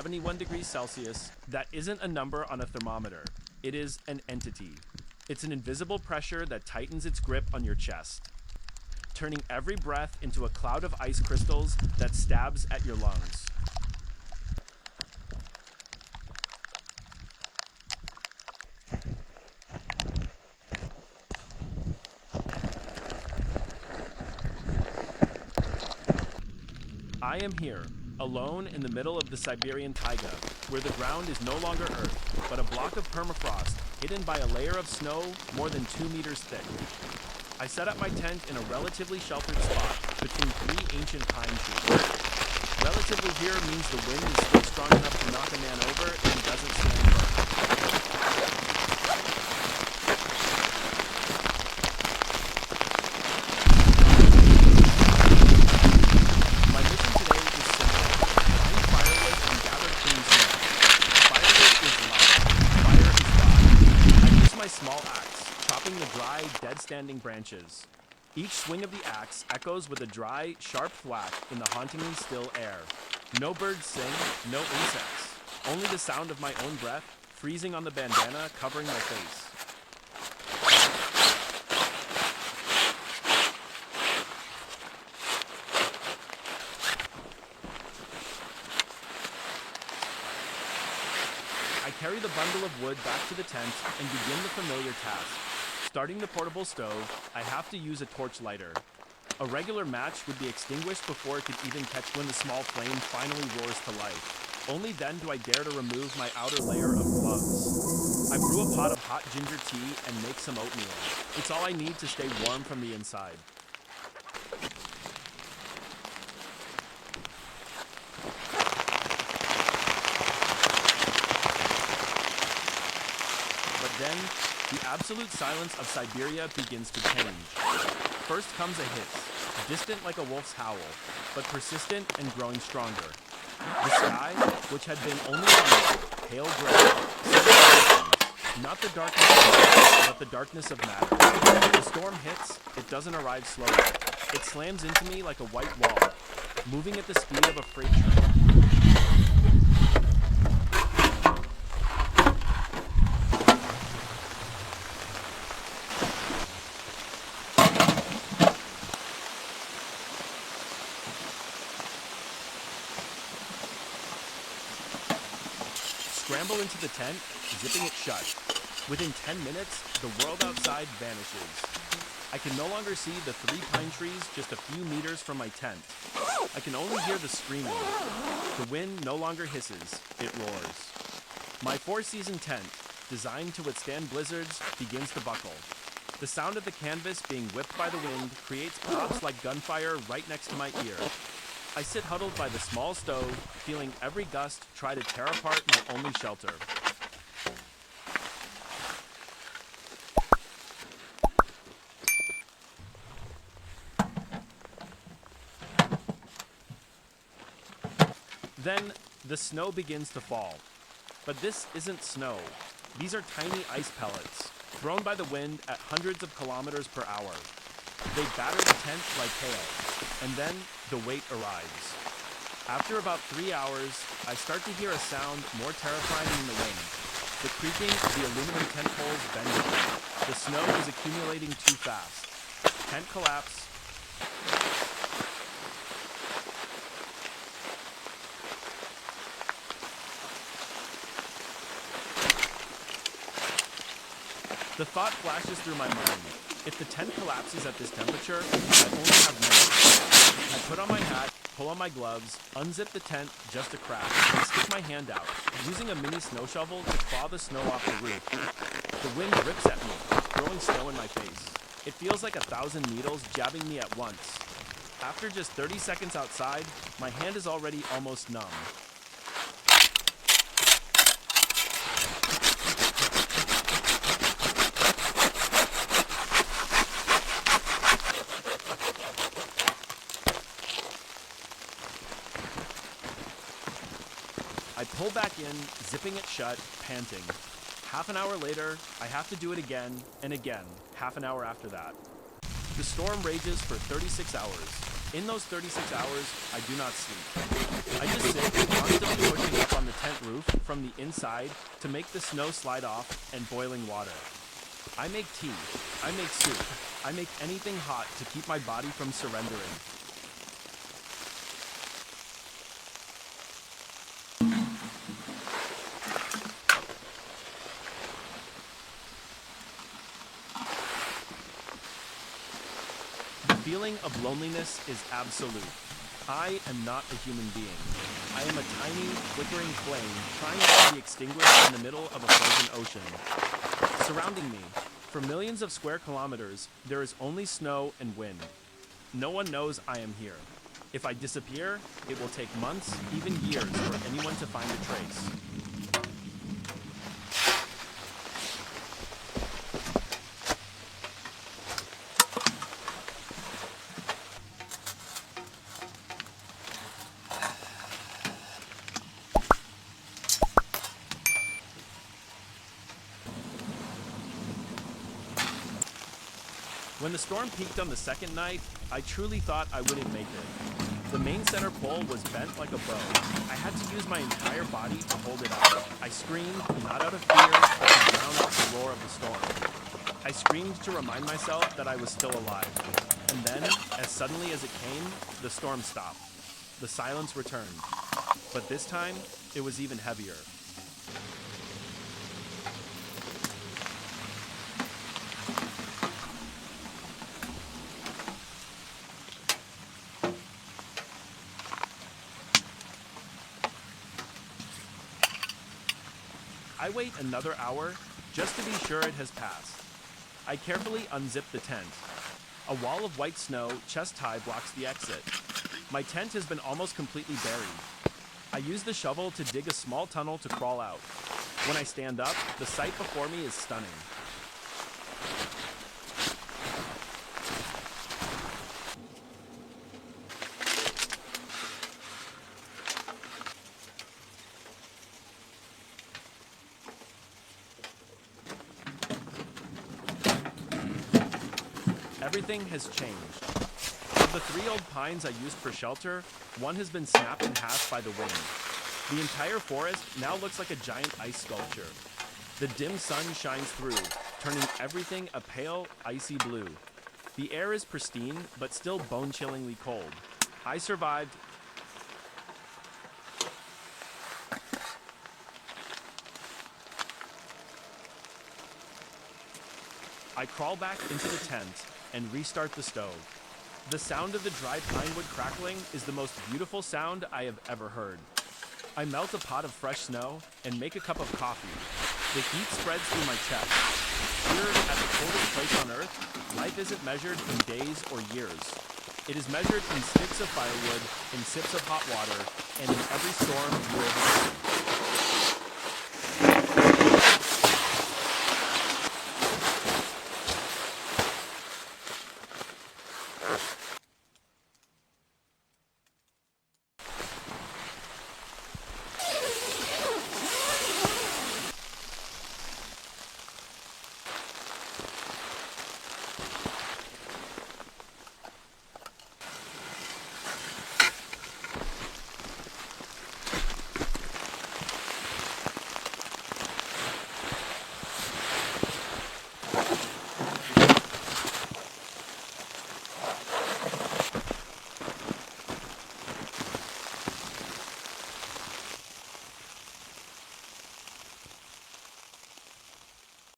71 degrees Celsius, that isn't a number on a thermometer. It is an entity. It's an invisible pressure that tightens its grip on your chest, turning every breath into a cloud of ice crystals that stabs at your lungs. I am here, alone in the middle of the Siberian taiga, where the ground is no longer earth, but a block of permafrost hidden by a layer of snow more than 2 meters thick. I set up my tent in a relatively sheltered spot between 3 ancient pine trees. Relatively here means the wind is still strong enough to knock a man over if he doesn't stand firm. My mission today is simple. Find firewood and gather clean snow. Firewood is life. Fire is God. I use my small axe, chopping the dry, dead-standing branches. Each swing of the axe echoes with a dry, sharp thwack in the hauntingly still air. No birds sing, no insects. Only the sound of my own breath, freezing on the bandana covering my face. I carry the bundle of wood back to the tent and begin the familiar task. Starting the portable stove, I have to use a torch lighter. A regular match would be extinguished before it could even catch when the small flame finally roars to life. Only then do I dare to remove my outer layer of gloves. I brew a pot of hot ginger tea and make some oatmeal. It's all I need to stay warm from the inside. But then, the absolute silence of Siberia begins to change. First comes a hiss, distant like a wolf's howl, but persistent and growing stronger. The sky, which had been only white, pale gray, not the darkness of light, but the darkness of matter. The storm hits, it doesn't arrive slowly. It slams into me like a white wall, moving at the speed of a freight train. Scramble into the tent, zipping it shut. Within 10 minutes, the world outside vanishes. I can no longer see the 3 pine trees just a few meters from my tent. I can only hear the screaming. The wind no longer hisses, it roars. My 4-season tent, designed to withstand blizzards, begins to buckle. The sound of the canvas being whipped by the wind creates pops like gunfire right next to my ear. I sit huddled by the small stove, feeling every gust try to tear apart my only shelter. Then, the snow begins to fall. But this isn't snow. These are tiny ice pellets, thrown by the wind at hundreds of kilometers per hour. They batter the tent like hail, and then the weight arrives. After about 3 hours, I start to hear a sound more terrifying than the wind. The creaking of the aluminum tent poles bending. The snow is accumulating too fast. Tent collapse. The thought flashes through my mind. If the tent collapses at this temperature, I only have minutes. I put on my hat, pull on my gloves, unzip the tent just a crack, and stick my hand out, using a mini snow shovel to claw the snow off the roof. The wind rips at me, throwing snow in my face. It feels like 1,000 needles jabbing me at once. After just 30 seconds outside, my hand is already almost numb. I pull back in, zipping it shut, panting. Half an hour later, I have to do it again and again, half an hour after that. The storm rages for 36 hours. In those 36 hours, I do not sleep. I just sit, constantly pushing up on the tent tent roof from the inside to make the snow slide off and boiling water. I make tea, I make soup, I make anything hot to keep my body from surrendering. The feeling of loneliness is absolute. I am not a human being. I am a tiny, flickering flame trying not to be extinguished in the middle of a frozen ocean. Surrounding me, for millions of square kilometers, there is only snow and wind. No one knows I am here. If I disappear, it will take months, even years, for anyone to find a trace. When the storm peaked on the second night, I truly thought I wouldn't make it. The main center pole was bent like a bow. I had to use my entire body to hold it up. I screamed, not out of fear, but to drown out the roar of the storm. I screamed to remind myself that I was still alive. And then, as suddenly as it came, the storm stopped. The silence returned. But this time, it was even heavier. I wait another hour just to be sure it has passed. I carefully unzip the tent. A wall of white snow, chest high, blocks the exit. My tent has been almost completely buried. I use the shovel to dig a small tunnel to crawl out. When I stand up, the sight before me is stunning. Everything has changed. Of the 3 old pines I used for shelter, one has been snapped in half by the wind. The entire forest now looks like a giant ice sculpture. The dim sun shines through, turning everything a pale, icy blue. The air is pristine, but still bone-chillingly cold. I survived. I crawl back into the tent and restart the stove. The sound of the dry pine wood crackling is the most beautiful sound I have ever heard. I melt a pot of fresh snow and make a cup of coffee. The heat spreads through my chest. Here, at the coldest place on Earth, life isn't measured in days or years. It is measured in sticks of firewood, in sips of hot water, and in every storm you will have seen.